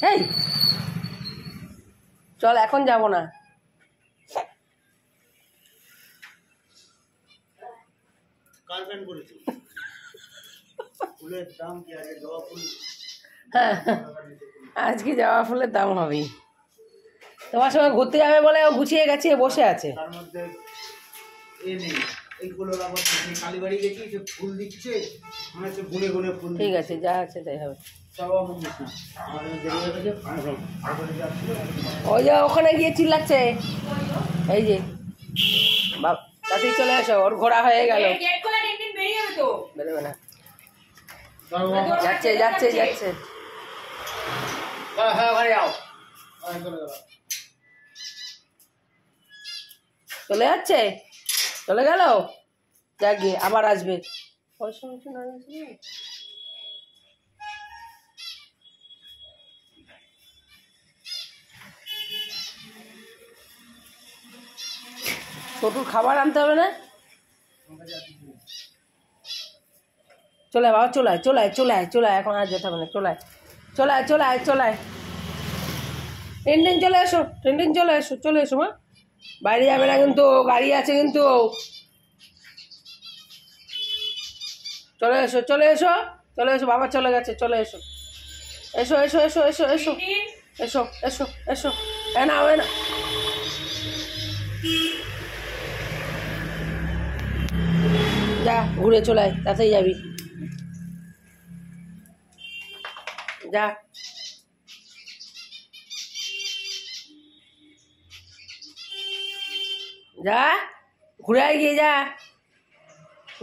এই চল, এখন যাব না। হ্যাঁ, আজকে জবা ফুলের দাম হবেই। তোমার সঙ্গে ঘুরতে যাবে বলে ও গুছিয়ে গেছে, বসে আছে। তার মধ্যে এইগুলোর আবার কালীবাড়ি গেছি, যে ফুল দিচ্ছে মনে হচ্ছে গুনে গুনে ফুল। ঠিক আছে, যা আছে তাই হবে। ওই যে ওখানে গিয়ে চিল্লাচ্ছে, এই যে তাতেই চলে আসো, ওর ঘোরা হয়ে গেল। বেরোবে না, যাচ্ছে যাচ্ছে যাচ্ছে। হ্যাঁ ওখানে যাও। চলে যাচ্ছে, চলে গেল, যাক গিয়ে আবার আসবে। ছোটুর খাবার আনতে হবে না? চলে বাবা, চলায় চলায় চলায় চলায়, এখন আর যেতে হবে না, চলায় চলায় চলায় চলায়। টেন চলে এসো, টেন চলে এসো, চলে এসো মা। বাইরে যাবে না কিন্তু, গাড়ি আছে কিন্তু। চলে এসো চলে এসো চলে এসো, বাবা চলে গেছে, চলে এসো এসো এসো এসো এসো এসো এসো এসো এসো। না না, যা ঘুরে চলে আয়, তাতেই যাবি, যা। যা ঘুরে আয়, গিয়ে যা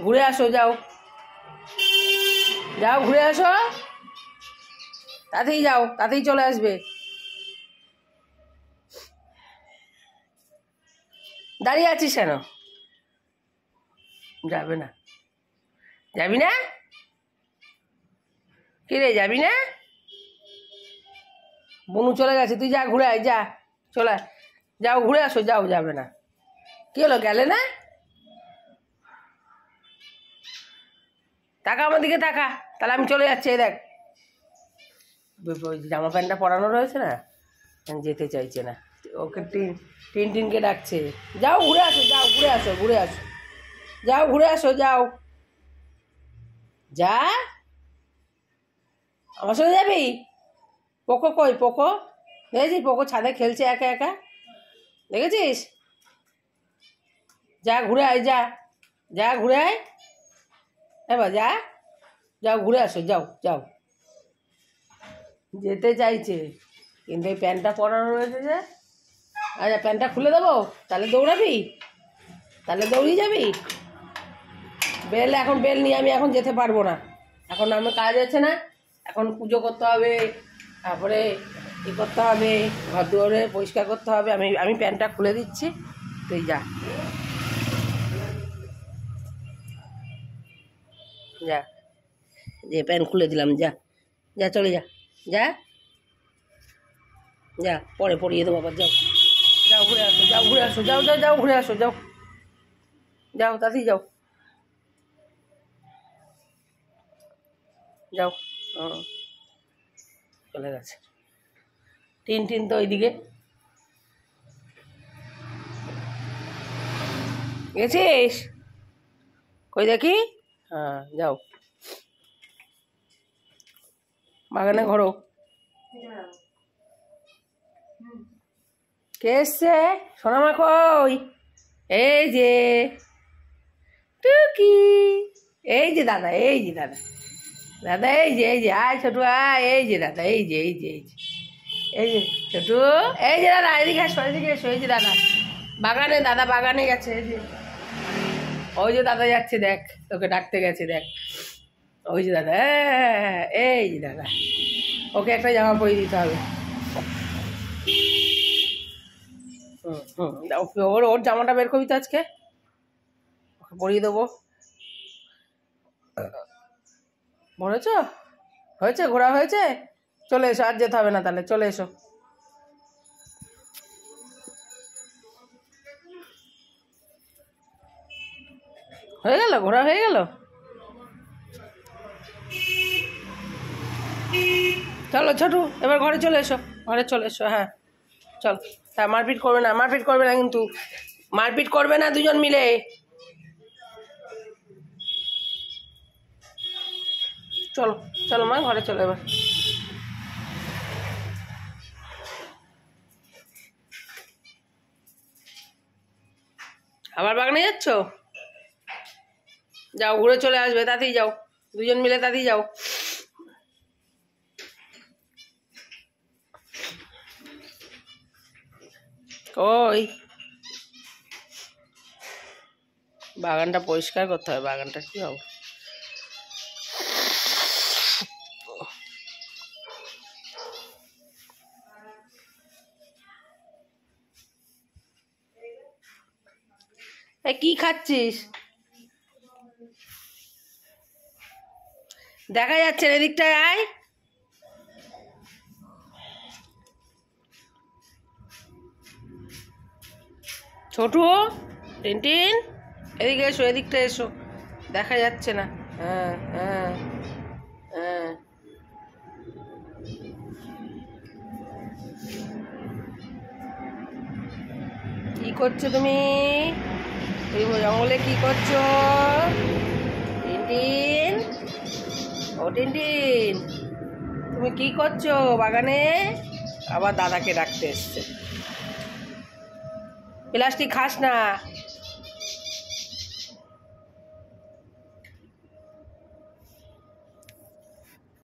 ঘুরে আসো, যাও যাও ঘুরে আসো, তাতেই যাও, তাতেই চলে আসবে। দাঁড়িয়ে আছিস কেন? যাবে না, যাবি না? কি রে, যাবি না? বনু চলে গেছে, তুই যা ঘুরে আয়, যা চলে যাও, ঘুরে আসো, যাও। যাবে না, কি হলো, গেলে না? টাকা আমার দিকে, টাকা, তাহলে আমি চলে যাচ্ছি। এই দেখ, ওই জামা প্যান্টটা পরানো রয়েছে না, যেতে চাইছে না, ওকে টিনকে ডাকছে। যাও ঘুরে আসো, যাও ঘুরে আসো, ঘুরে আসো, যাও ঘুরে আসো, যাও। যা, আমার সঙ্গে যাবি? পোকো কই, পোকো দেখেছিস? পোকো ছাদে খেলছে একা একা, দেখেছিস? যা ঘুরে আয়, যা যা ঘুরে আয়, এবার যা, যাও ঘুরে আসো, যাও যাও। যেতে চাইছে কিন্তু এই প্যান্টটা পরানো রয়েছে যে। আচ্ছা, প্যান্টটা খুলে দেবো, তাহলে দৌড়াবি, তাহলে দৌড়িয়ে যাবি। বেল, এখন বেল নিয়ে আমি এখন যেতে পারবো না, এখন আমার কাজ আছে না, এখন পুজো করতে হবে, তারপরে ই করতে হবে, ঘর দুয়ারে পরিষ্কার করতে হবে। আমি প্যান্টটা খুলে দিচ্ছি, তুই যা যা, যে প্যান্ট খুলে দিলাম, যা যা চলে যা, যা যা, পরে পরিয়ে দেবো আবার, যাও যাও ঘুরে আসো, যাও ঘুরে আসো, যাও যাও যাও ঘুরে আসো, যাও যাও, তাতেই যাও, যাও। চলে গেছে টিন তো ওইদিকে গেছিস, কই দেখি। হ্যাঁ, যাও বাগানে ঘোরো। কে এসছে? সোনামা কই? এই যে টুকি, এই যে দাদা, এই যে দাদা, দাদা এই যে আয় ছোটু আয়, এই যে দাদা, এই যে এই যে ছোটু, এই যে দাদা, এদিকে আসো, এদিকে এসো, এই যে দাদা বাগানে, দাদা বাগানে গেছে, এই যে ওই যে দাদা যাচ্ছে, দেখ তোকে ডাকতে গেছে, দেখ ওই যে দাদা, এই যে দাদা, ওকে একটা জামা পরিয়ে দিতে হবে। ওর জামাটা বের করবি তো আজকে, ওকে পরিয়ে দেবো। বলেছ, হয়েছে, ঘোরা হয়েছে, চলে এসো, আর যেতে হবে না, তাহলে চলে এসো। হয়ে গেল, ঘোরা হয়ে গেল। চলো ছোটু, এবার ঘরে চলে এসো, ঘরে চলে এসো। হ্যাঁ চল। হ্যাঁ মারপিট করবে না, মারপিট করবে না কিন্তু, মারপিট করবে না দুজন মিলে। চলো চলো মা, ঘরে চলো এবার। আবার বাগানে যাচ্ছ? যাও, ঘুরে চলে আসবে, তাতেই যাও, দুজন মিলে তাতেই যাও। ওই বাগানটা পরিষ্কার করতে হবে, বাগানটা কি হবে। কি খাচ্ছিস? দেখা যাচ্ছে না, এদিকটায় আয়। ছোটু, টিনটিন, এদিকে এসো, এদিকটা এসো, দেখা যাচ্ছে না। হ্যাঁ হ্যাঁ হ্যাঁ। কি করছো তুমি? এই জঙ্গলে কি করছো? টিনটিন, ও টিনটিন, তুমি কি করছো বাগানে? আবার দাদাকে ডাকতে এসছে। প্লাস্টিক খাস না।